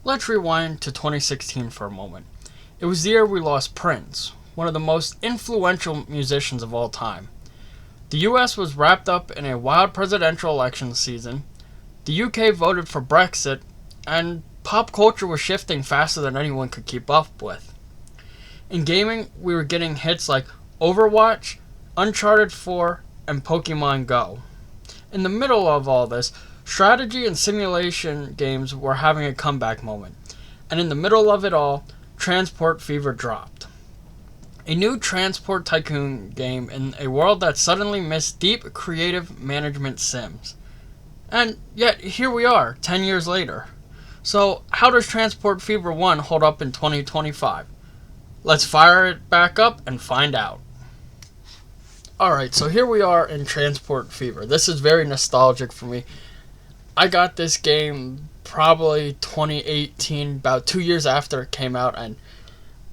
Let's rewind to 2016 for a moment. It was the year we lost Prince, one of the most influential musicians of all time. The US was wrapped up in a wild presidential election season, the UK voted for Brexit, and pop culture was shifting faster than anyone could keep up with. In gaming, we were getting hits like Overwatch, Uncharted 4, and Pokemon Go. In the middle of all this, strategy and simulation games were having a comeback moment. And in the middle of it all, Transport Fever dropped. A new transport tycoon game in a world that suddenly missed deep creative management sims. And yet, here we are, 10 years later. So, how does Transport Fever 1 hold up in 2025? Let's fire it back up and find out. Alright, so here we are in Transport Fever. This is very nostalgic for me. I got this game probably 2018, about 2 years after it came out, and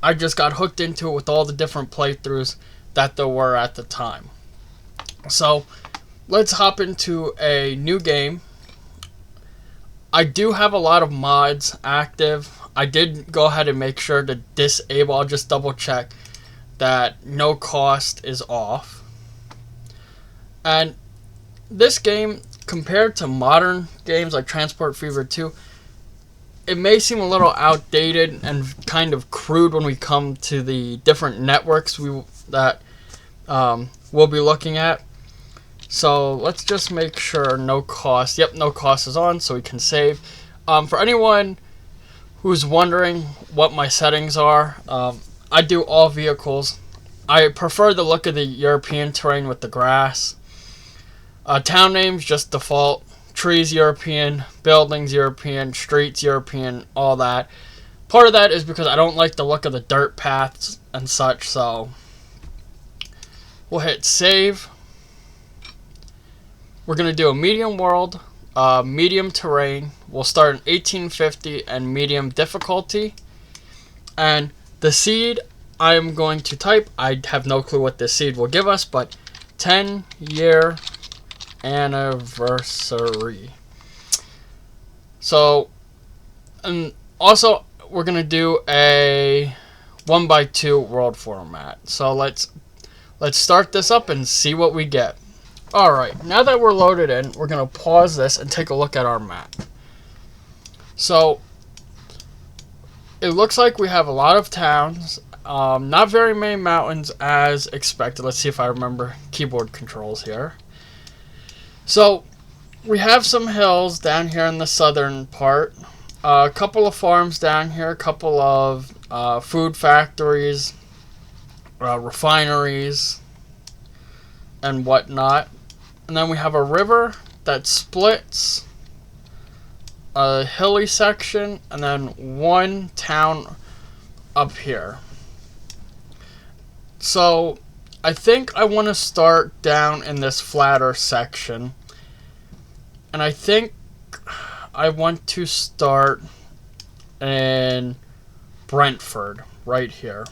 I just got hooked into it with all the different playthroughs that there were at the time. So, let's hop into a new game. I do have a lot of mods active. I did go ahead and make sure to disable. I'll just double check that no cost is off. And this game, compared to modern games like Transport Fever 2, it may seem a little outdated and kind of crude when we come to the different networks that we'll be looking at. So let's just make sure no cost. Yep, no cost is on, so we can save. For anyone who's wondering what my settings are, I do all vehicles. I prefer the look of the European terrain with the grass. Town names just default. Trees European, buildings European, streets European, all that. Part of that is because I don't like the look of the dirt paths and such, so we'll hit save. We're going to do a medium world, medium terrain. We'll start in 1850 and medium difficulty. And the seed I am going to type, I have no clue what this seed will give us, but 10-year anniversary. So, and also we're going to do a 1x2 world format. So let's start this up and see what we get. Alright, now that we're loaded in, we're going to pause this and take a look at our map. So, it looks like we have a lot of towns, not very many mountains as expected. Let's see if I remember keyboard controls here. So, we have some hills down here in the southern part, a couple of farms down here, a couple of food factories, refineries, and whatnot. And then we have a river that splits, a hilly section, and then one town up here. So, I think I want to start down in this flatter section. And I think I want to start in Brentford, right here.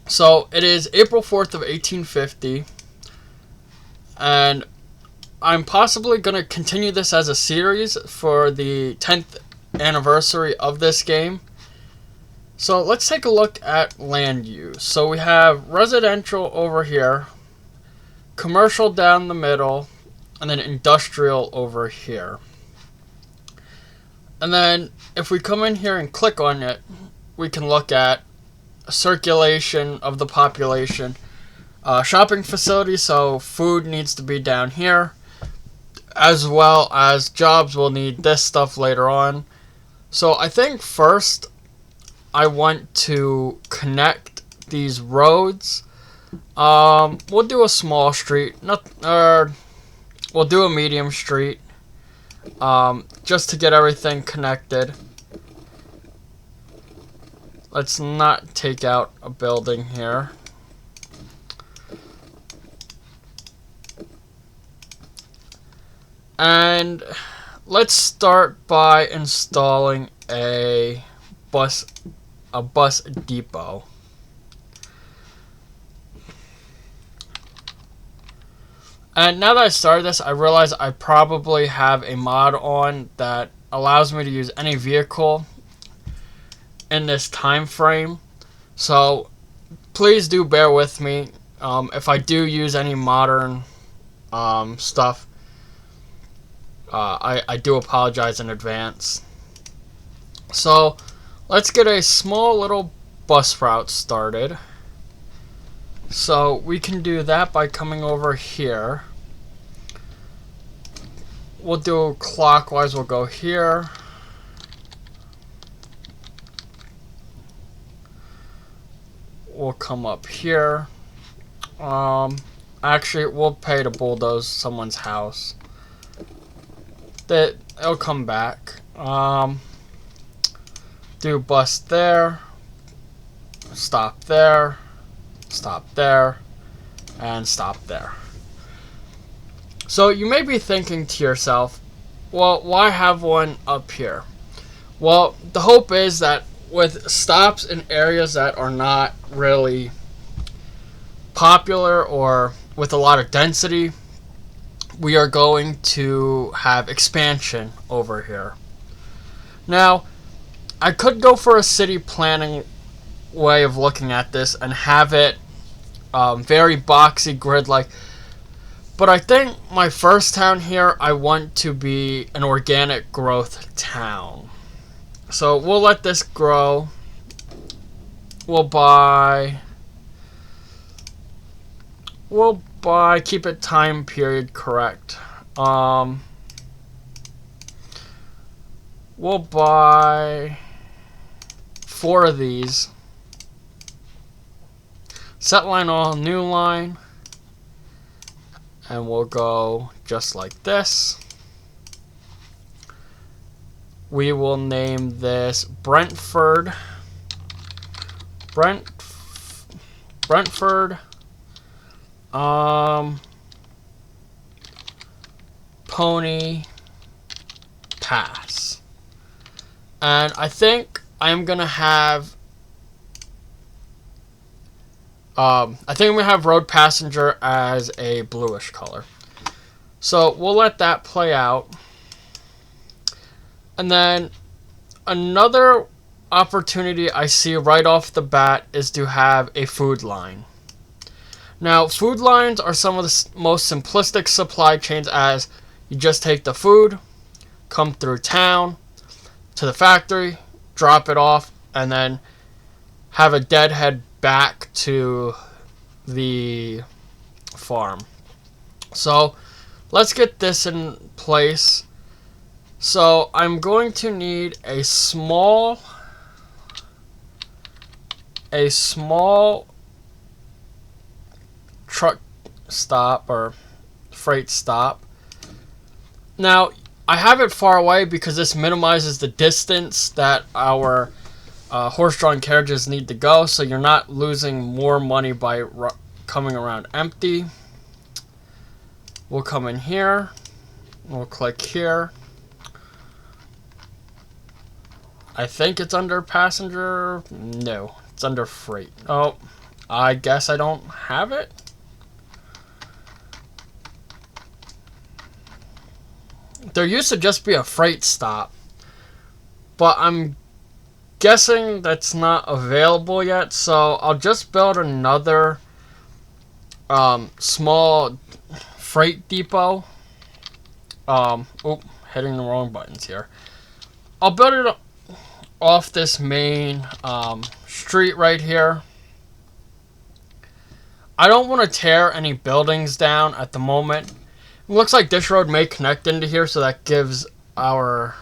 So, it is April 4th of 1850. And I'm possibly going to continue this as a series for the 10th anniversary of this game. So let's take a look at land use. So we have residential over here, commercial down the middle, and then industrial over here. And then if we come in here and click on it, we can look at circulation of the population. Shopping facilities, so food needs to be down here, as well as jobs will need this stuff later on. So I think first I want to connect these roads. We'll do a small street, we'll do a medium street, just to get everything connected. Let's not take out a building here. And let's start by installing a bus depot. And now that I started this, I realize I probably have a mod on that allows me to use any vehicle in this time frame. So please do bear with me if I do use any modern stuff. I do apologize in advance. So let's get a small little bus route started. So we can do that by coming over here. We'll do clockwise. We'll go here. We'll come up here. Actually, we'll pay to bulldoze someone's house. It'll come back. Do bus there. Stop there. Stop there. And stop there. So you may be thinking to yourself, well, why have one up here? Well, the hope is that with stops in areas that are not really popular or with a lot of density, we are going to have expansion over here. Now, I could go for a city planning way of looking at this and have it very boxy grid-like. But I think my first town here, I want to be an organic growth town. So we'll let this grow. We'll buy, keep it time period correct. We'll buy 4 of these. Set line all, new line. And we'll go just like this. We will name this Brentford. Brentford. Pony Pass. And I think I'm gonna have road passenger as a bluish color. So we'll let that play out. And then another opportunity I see right off the bat is to have a food line. Now, food lines are some of the most simplistic supply chains, as you just take the food, come through town, to the factory, drop it off, and then have a deadhead back to the farm. So let's get this in place. So I'm going to need a small truck stop or freight stop. Now I have it far away because this minimizes the distance that our horse-drawn carriages need to go, so you're not losing more money by coming around empty. We'll come in here. We'll click here. I think it's under passenger. No, it's under freight. Oh, I guess I don't have it. There used to just be a freight stop, but I'm guessing that's not available yet, so I'll just build another small freight depot. Hitting the wrong buttons here. I'll build it off this main street right here. I don't want to tear any buildings down at the moment. It looks like this road may connect into here, so that gives our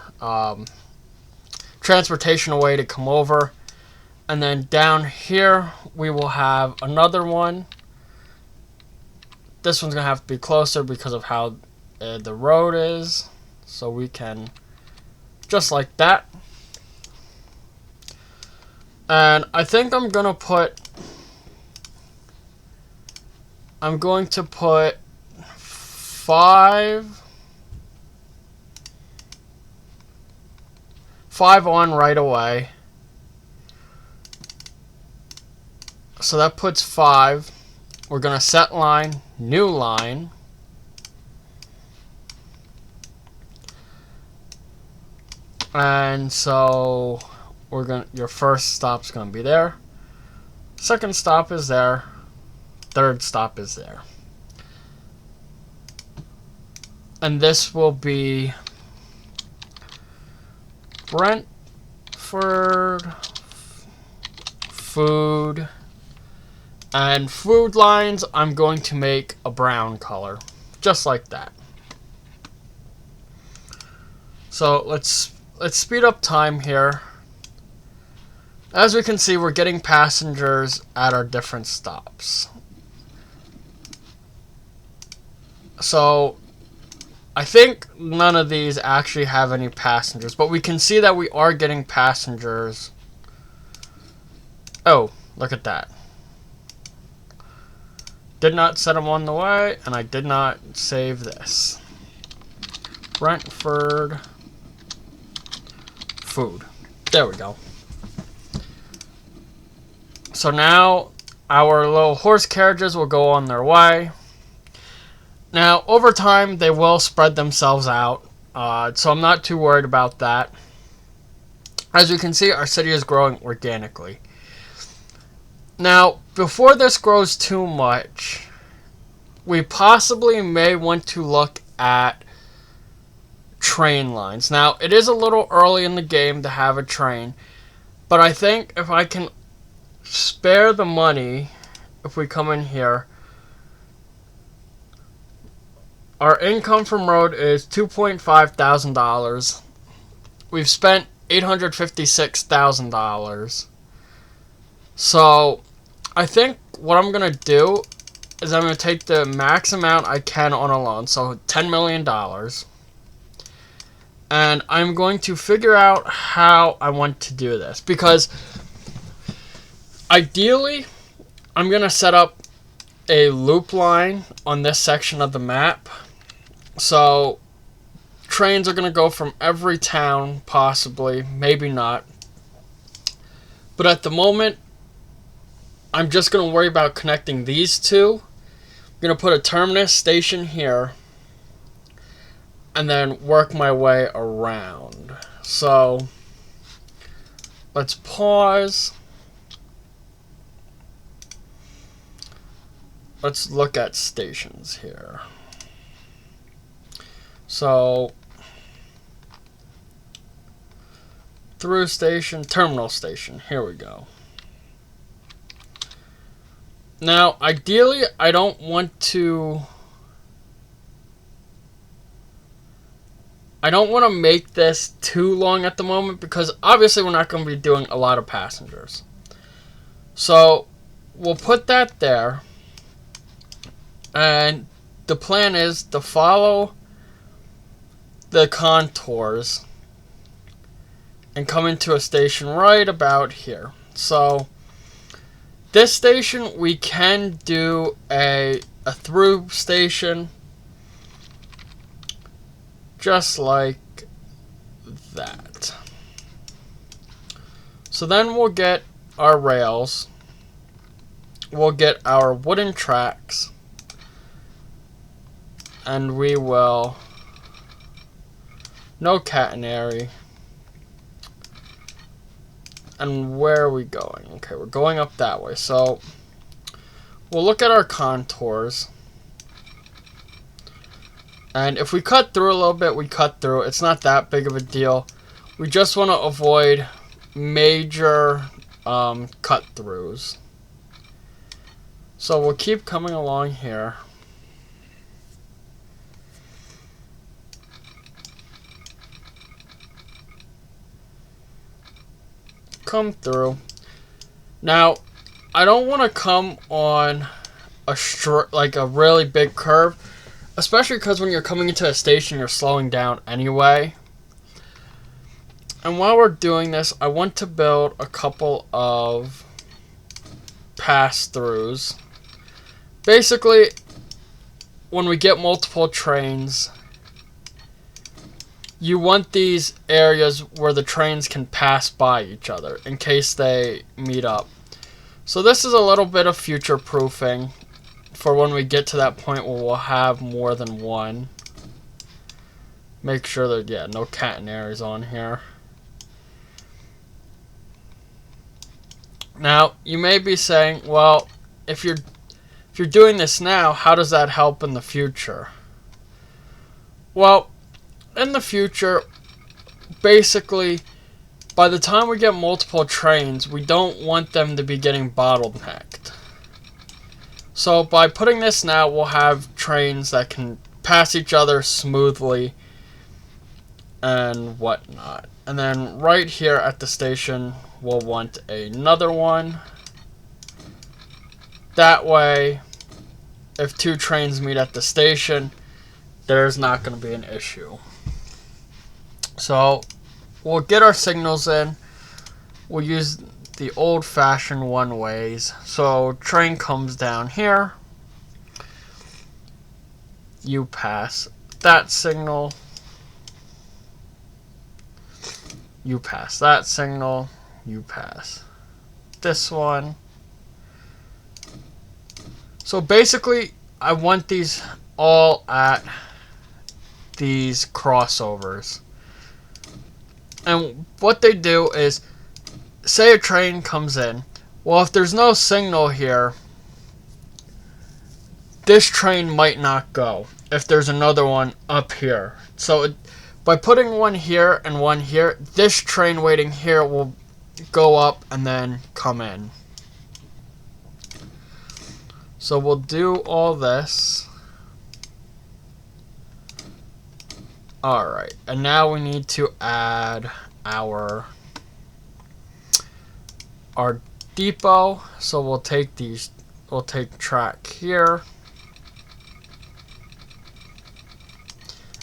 transportation a way to come over. And then down here we will have another one. This one's gonna have to be closer because of how the road is, so we can just like that. And I think I'm going to put 5 on right away. So that puts 5. We're going to set line, new line. And so your first stop's gonna be there. Second stop is there. Third stop is there. And this will be Brentford Food. And food lines, I'm going to make a brown color. Just like that. So let's speed up time here. As we can see, we're getting passengers at our different stops. So I think none of these actually have any passengers, but we can see that we are getting passengers. Oh, look at that. Did not set them on the way, and I did not save this. Brentford Food. There we go. So now our little horse carriages will go on their way. Now, over time, they will spread themselves out, so I'm not too worried about that. As you can see, our city is growing organically. Now, before this grows too much, we possibly may want to look at train lines. Now, it is a little early in the game to have a train, but I think if I can spare the money, if we come in here, our income from road is $2.5 thousand. We've spent $856,000. So I think what I'm going to do is I'm going to take the max amount I can on a loan, so $10 million. And I'm going to figure out how I want to do this. Because ideally, I'm going to set up a loop line on this section of the map. So trains are going to go from every town, possibly, maybe not. But at the moment, I'm just going to worry about connecting these two. I'm going to put a terminus station here and then work my way around. So let's pause. Let's look at stations here. So through station, terminal station, here we go. Now, ideally, I don't want to make this too long at the moment because obviously we're not going to be doing a lot of passengers. So we'll put that there. And the plan is to follow the contours and come into a station right about here. So this station, we can do a through station just like that. So then we'll get our rails, we'll get our wooden tracks, and we will no catenary. And where are we going? Okay, we're going up that way. So we'll look at our contours. And if we cut through a little bit, we cut through. It's not that big of a deal. We just want to avoid major cut-throughs. So we'll keep coming along here. Come through. Now, I don't want to come on a really big curve, especially because when you're coming into a station, you're slowing down anyway. And while we're doing this, I want to build a couple of pass-throughs. Basically, when we get multiple trains, you want these areas where the trains can pass by each other in case they meet up. So this is a little bit of future proofing for when we get to that point where we'll have more than one. Make sure that, yeah, no catenaries on here. Now, you may be saying, well, if you're doing this now, how does that help in the future? Well, in the future, basically, by the time we get multiple trains, we don't want them to be getting bottlenecked. So by putting this now, we'll have trains that can pass each other smoothly and whatnot. And then right here at the station, we'll want another one. That way, if two trains meet at the station, there's not going to be an issue. So we'll get our signals in. We'll use the old-fashioned one-ways. So train comes down here. You pass that signal. You pass that signal. You pass this one. So basically, I want these all at these crossovers. And what they do is, say a train comes in. Well, if there's no signal here, this train might not go if there's another one up here. So by putting one here and one here, this train waiting here will go up and then come in. So we'll do all this. Alright, and now we need to add our depot. So we'll take track here.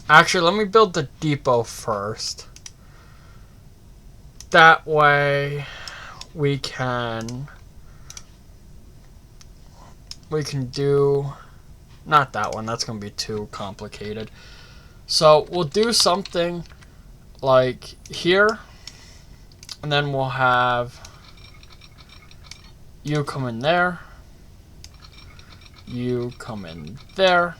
Actually, let me build the depot first. That way we can do, not that one, that's going to be too complicated. So we'll do something like here, and then we'll have you come in there, you come in there,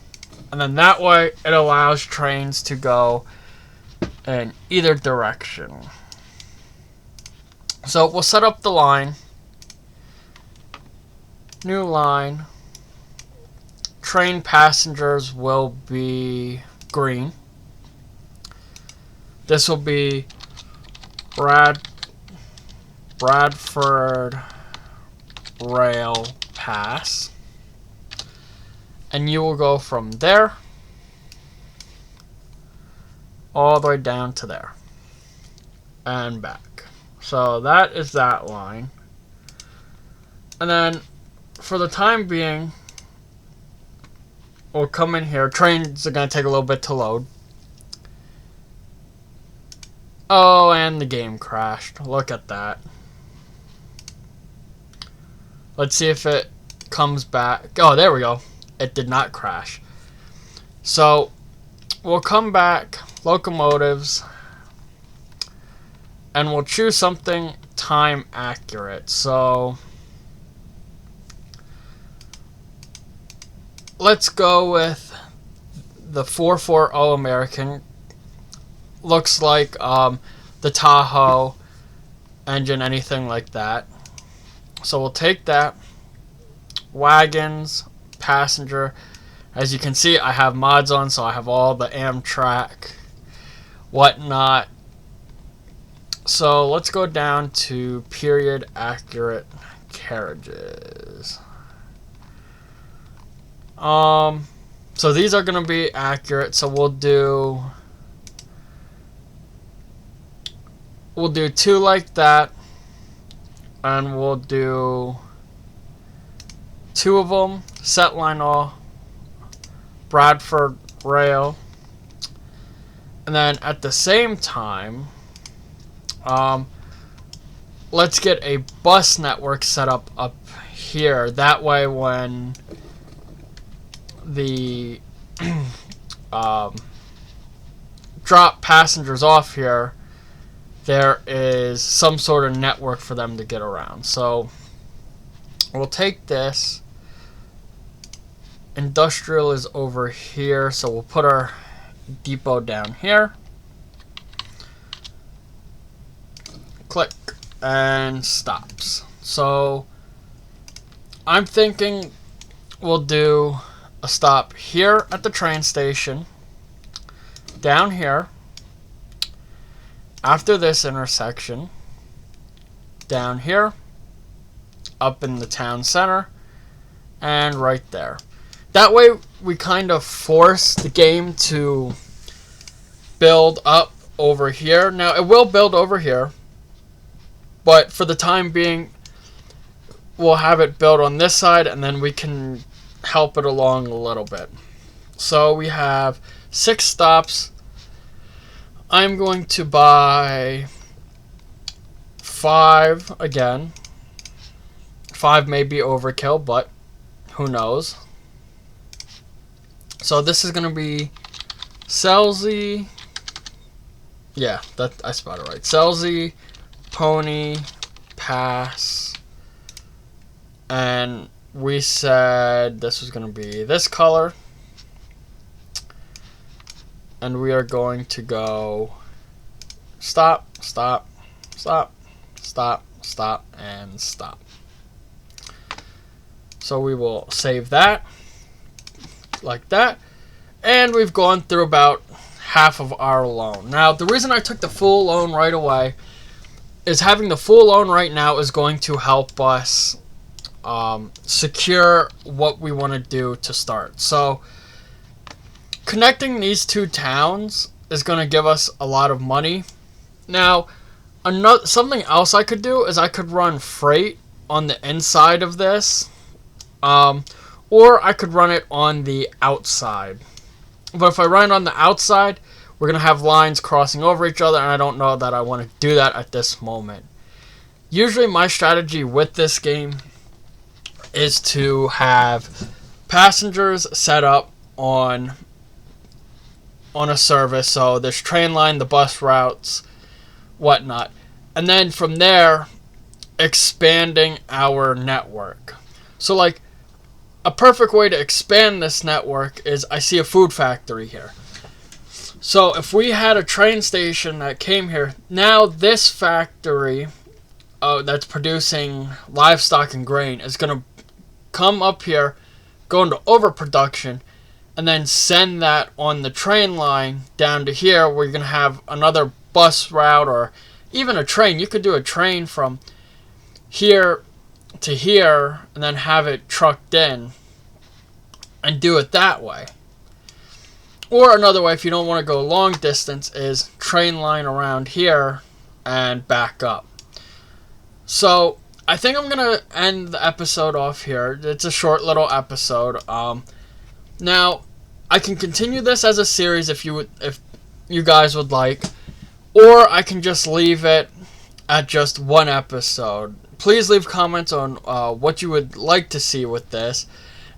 and then that way it allows trains to go in either direction. So we'll set up the line, new line, train passengers will be green. This will be Bradford Rail Pass. And you will go from there all the way down to there and back. So that is that line. And then for the time being, we'll come in here. Trains are going to take a little bit to load. Oh, and the game crashed. Look at that. Let's see if it comes back. Oh, there we go. It did not crash. So we'll come back, locomotives, and we'll choose something time accurate. So let's go with the 440 American. Looks like the Tahoe engine, anything like that. So we'll take that. Wagons, passenger. As you can see, I have mods on, so I have all the Amtrak, whatnot. So let's go down to period accurate carriages. So these are going to be accurate. So we'll do two like that, and we'll do two of them. Set line all Bradford Rail, and then at the same time, let's get a bus network set up here. That way, when the drop passengers off here, there is some sort of network for them to get around. So we'll take this. Industrial is over here, so we'll put our depot down here. Click, and stops. So I'm thinking we'll do a stop here at the train station, down here, after this intersection, down here, up in the town center, and right there. That way we kind of force the game to build up over here. Now it will build over here, but for the time being we'll have it build on this side, and then we can help it along a little bit. So we have 6 stops. I'm going to buy 5 again. 5 may be overkill, but who knows. So this is going to be Selzy. Yeah, that I spelled it right. Selzy, Pony, Pass. And we said this was going to be this color. And we are going to go stop, stop, stop, stop, stop, and stop. So we will save that like that. And we've gone through about half of our loan. Now, the reason I took the full loan right away is having the full loan right now is going to help us secure what we want to do to start. So connecting these 2 towns is going to give us a lot of money. Now, something else I could do is I could run freight on the inside of this, or I could run it on the outside. But if I run it on the outside, we're going to have lines crossing over each other, and I don't know that I want to do that at this moment. Usually my strategy with this game is to have passengers set up on a service. So there's train line, the bus routes, whatnot. And then from there, expanding our network. So like a perfect way to expand this network is I see a food factory here. So if we had a train station that came here, now this factory that's producing livestock and grain is going to come up here, go into overproduction, and then send that on the train line down to here where you're going to have another bus route or even a train. You could do a train from here to here and then have it trucked in and do it that way. Or another way, if you don't want to go long distance, is train line around here and back up. So I think I'm going to end the episode off here. It's a short little episode. Now, I can continue this as a series if you guys would like, or I can just leave it at just 1 episode. Please leave comments on what you would like to see with this.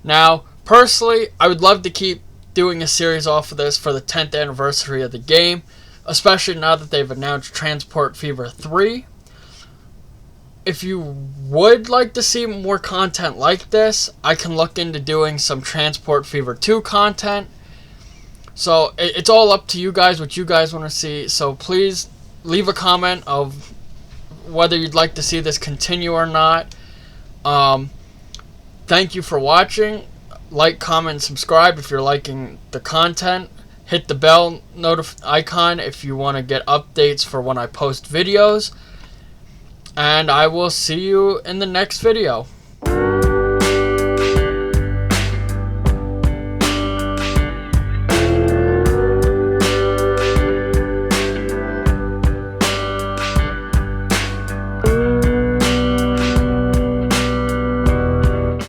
Now, personally, I would love to keep doing a series off of this for the 10th anniversary of the game, especially now that they've announced Transport Fever 3. If you would like to see more content like this, I can look into doing some Transport Fever 2 content. So it's all up to you guys what you guys want to see. So please leave a comment of whether you'd like to see this continue or not. Thank you for watching. Like, comment, and subscribe if you're liking the content. Hit the bell icon if you want to get updates for when I post videos. And I will see you in the next video.